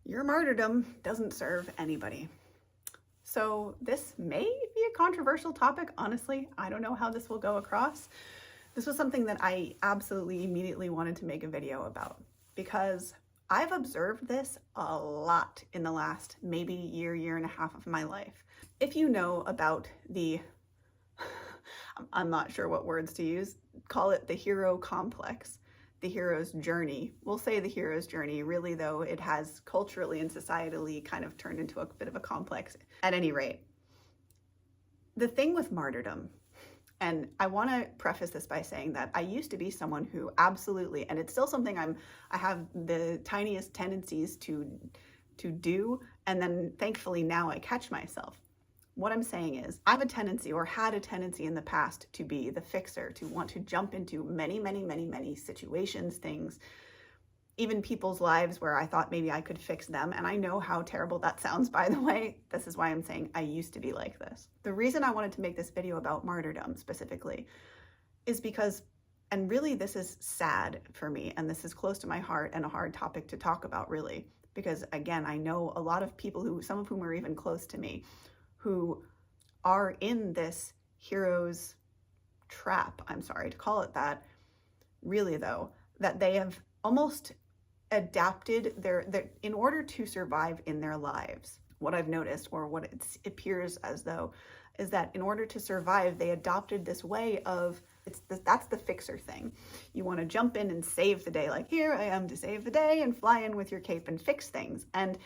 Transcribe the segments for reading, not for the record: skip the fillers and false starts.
Your martyrdom doesn't serve anybody. So this may be a controversial topic. Honestly, I don't know how this will go across. This was something that I absolutely immediately wanted to make a video about because I've observed this a lot in the last maybe year and a half of my life. If you know about the, I'm not sure what words to use, call it the hero complex, the hero's journey. We'll say the hero's journey. Really, though, it has culturally and societally kind of turned into a bit of a complex. At any rate, the thing with martyrdom, and I want to preface this by saying that I used to be someone who absolutely, and it's still something I have the tiniest tendencies to do, and then thankfully now I catch myself. What I'm saying is, I have a tendency, or had a tendency in the past, to be the fixer, to want to jump into many situations, things, even people's lives where I thought maybe I could fix them. And I know how terrible that sounds, by the way. This is why I'm saying I used to be like this. The reason I wanted to make this video about martyrdom specifically is because, and really this is sad for me, and this is close to my heart and a hard topic to talk about, really, because again, I know a lot of people who, some of whom are even close to me, who are in this hero's trap, I'm sorry to call it that, really though, that they have almost adapted their in order to survive in their lives. What I've noticed, or what it appears as though, is that in order to survive, they adopted this way of, that's the fixer thing. You want to jump in and save the day, like, here I am to save the day, and fly in with your cape and fix things. And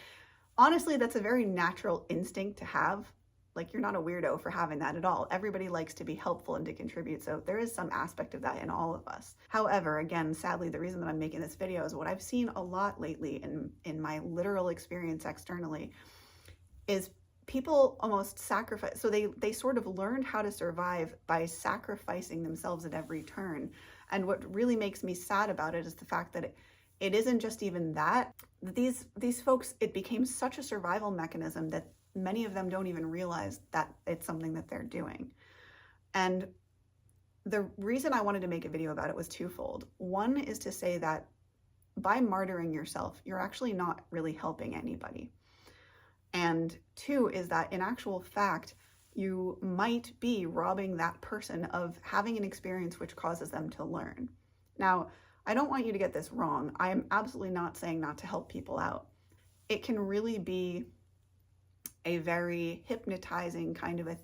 honestly, that's a very natural instinct to have. Like, you're not a weirdo for having that at all. Everybody likes to be helpful and to contribute, so there is some aspect of that in all of us. However, again, sadly, the reason that I'm making this video is what I've seen a lot lately in my literal experience externally is people almost sacrifice. So they sort of learned how to survive by sacrificing themselves at every turn. And what really makes me sad about it is the fact that it isn't just even that. These folks, it became such a survival mechanism that many of them don't even realize that it's something that they're doing. And the reason I wanted to make a video about it was twofold. One is to say that by martyring yourself, you're actually not really helping anybody. And two is that in actual fact, you might be robbing that person of having an experience which causes them to learn. Now, I don't want you to get this wrong. I am absolutely not saying not to help people out. It can really be a very hypnotizing kind of a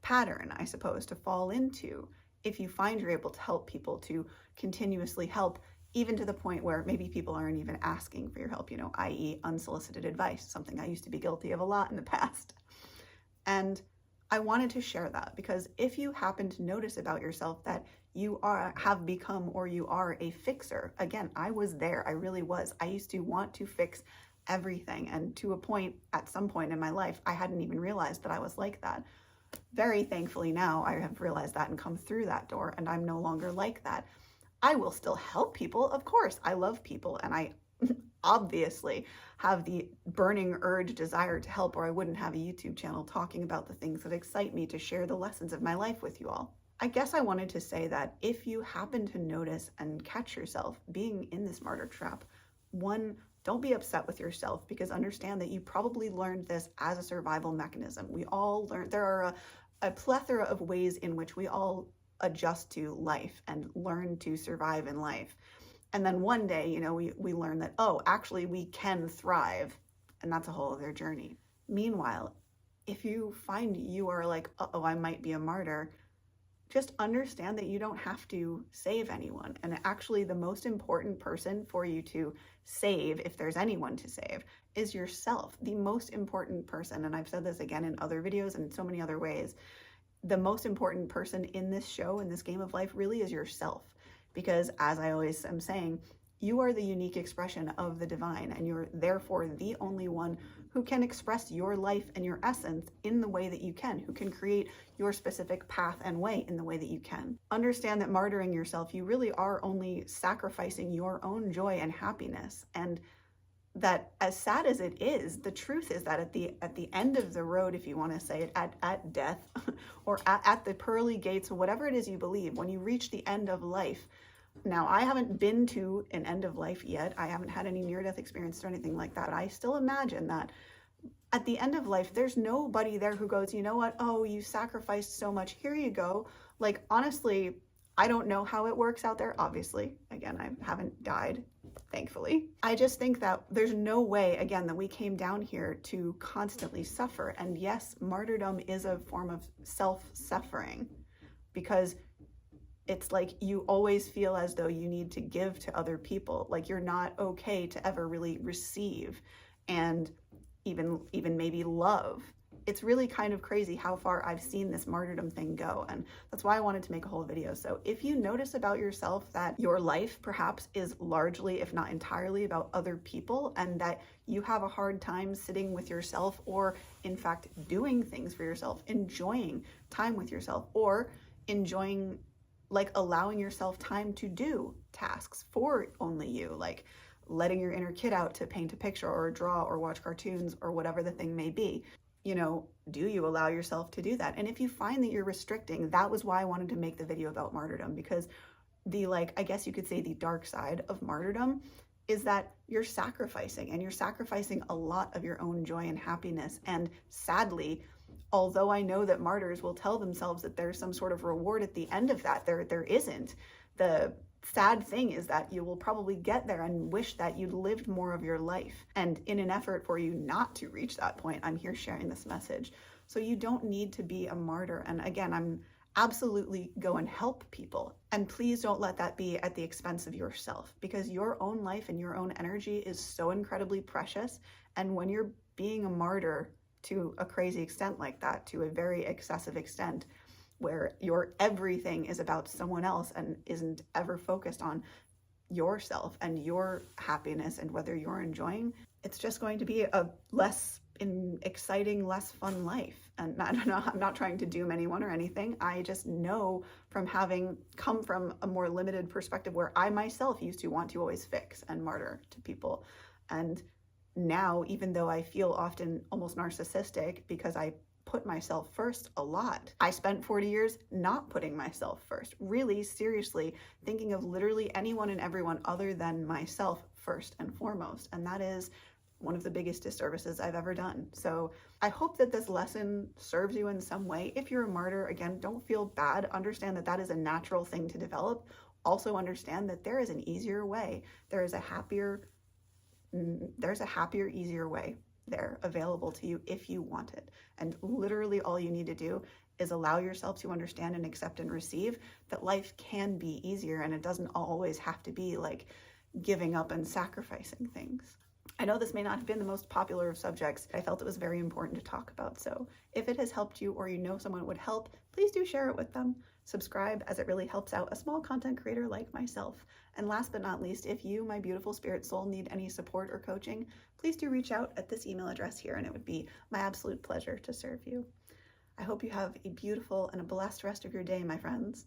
pattern, I suppose, to fall into if you find you're able to help people, to continuously help, even to the point where maybe people aren't even asking for your help, i.e. unsolicited advice, something I used to be guilty of a lot in the past. And I wanted to share that because if you happen to notice about yourself that you have become, or you are a fixer, again, I was there, I really was. I used to want to fix everything, and to a point, at some point in my life, I hadn't even realized that I was like that. Very thankfully now I have realized that and come through that door, and I'm no longer like that. I will still help people, of course. I love people, and I obviously have the burning urge, desire to help, or I wouldn't have a YouTube channel talking about the things that excite me, to share the lessons of my life with you all. I guess I wanted to say that if you happen to notice and catch yourself being in this martyr trap, one, don't be upset with yourself, because understand that you probably learned this as a survival mechanism. We all learn, there are a plethora of ways in which we all adjust to life and learn to survive in life. And then one day, we learn that, oh, actually we can thrive, and that's a whole other journey. Meanwhile, if you find you are like, uh-oh, I might be a martyr, just understand that you don't have to save anyone. And actually the most important person for you to save, if there's anyone to save, is yourself. The most important person, and I've said this again in other videos and in so many other ways, the most important person in this show, in this game of life, really is yourself. Because as I always am saying, you are the unique expression of the divine, and you're therefore the only one who can express your life and your essence in the way that you can, who can create your specific path and way in the way that you can. Understand that martyring yourself, you really are only sacrificing your own joy and happiness. And that, as sad as it is, the truth is that at the end of the road, if you want to say it, at death, or at the pearly gates, or whatever it is you believe, when you reach the end of life, Now, I haven't been to an end of life yet. I haven't had any near-death experience or anything like that. But I still imagine that at the end of life, there's nobody there who goes, you know what? Oh, you sacrificed so much. Here you go. Like, honestly, I don't know how it works out there. Obviously, again, I haven't died, thankfully. I just think that there's no way, again, that we came down here to constantly suffer. And yes, martyrdom is a form of self-suffering, because it's like you always feel as though you need to give to other people. Like you're not okay to ever really receive and even maybe love. It's really kind of crazy how far I've seen this martyrdom thing go. And that's why I wanted to make a whole video. So if you notice about yourself that your life perhaps is largely, if not entirely, about other people, and that you have a hard time sitting with yourself, or in fact doing things for yourself, enjoying time with yourself, or enjoying, like, allowing yourself time to do tasks for only you, like letting your inner kid out to paint a picture or draw or watch cartoons or whatever the thing may be. You know, do you allow yourself to do that? And if you find that you're restricting, that was why I wanted to make the video about martyrdom, because the, like, I guess you could say the dark side of martyrdom is that you're sacrificing, and you're sacrificing a lot of your own joy and happiness. And sadly, although I know that martyrs will tell themselves that there's some sort of reward at the end of that, there isn't. The sad thing is that you will probably get there and wish that you'd lived more of your life. And in an effort for you not to reach that point, I'm here sharing this message. So you don't need to be a martyr. And again, I'm absolutely go and help people. And please don't let that be at the expense of yourself, because your own life and your own energy is so incredibly precious. And when you're being a martyr to a crazy extent like that, to a very excessive extent, where your everything is about someone else and isn't ever focused on yourself and your happiness and whether you're enjoying, it's just going to be a less exciting, less fun life. And I don't know, I'm not trying to doom anyone or anything. I just know from having come from a more limited perspective where I myself used to want to always fix and martyr to people. And now, even though I feel often almost narcissistic because I put myself first a lot, I spent 40 years not putting myself first, really seriously thinking of literally anyone and everyone other than myself first and foremost. And that is one of the biggest disservices I've ever done. So I hope that this lesson serves you in some way. If you're a martyr, again, don't feel bad. Understand that that is a natural thing to develop. Also understand that there is an easier way. There's a happier, easier way there available to you if you want it. And literally all you need to do is allow yourself to understand and accept and receive that life can be easier, and it doesn't always have to be like giving up and sacrificing things. I know this may not have been the most popular of subjects. I felt it was very important to talk about. So if it has helped you, or you know someone would help, please do share it with them. Subscribe, as it really helps out a small content creator like myself. And last but not least, if you, my beautiful spirit soul, need any support or coaching, please do reach out at this email address here, and it would be my absolute pleasure to serve you. I hope you have a beautiful and a blessed rest of your day, my friends.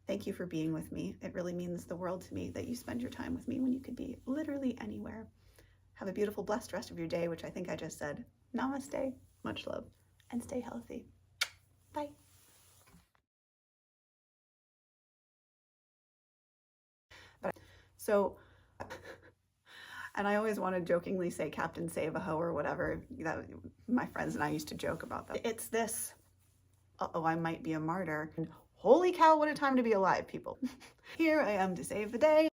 Thank you for being with me. It really means the world to me that you spend your time with me when you could be literally anywhere. Have a beautiful, blessed rest of your day, which I think I just said. Namaste, much love, and stay healthy. Bye. So, and I always want to jokingly say Captain Save-A-Ho or whatever. That, my friends and I used to joke about that. It's this, uh-oh, I might be a martyr. And holy cow, what a time to be alive, people. Here I am to save the day.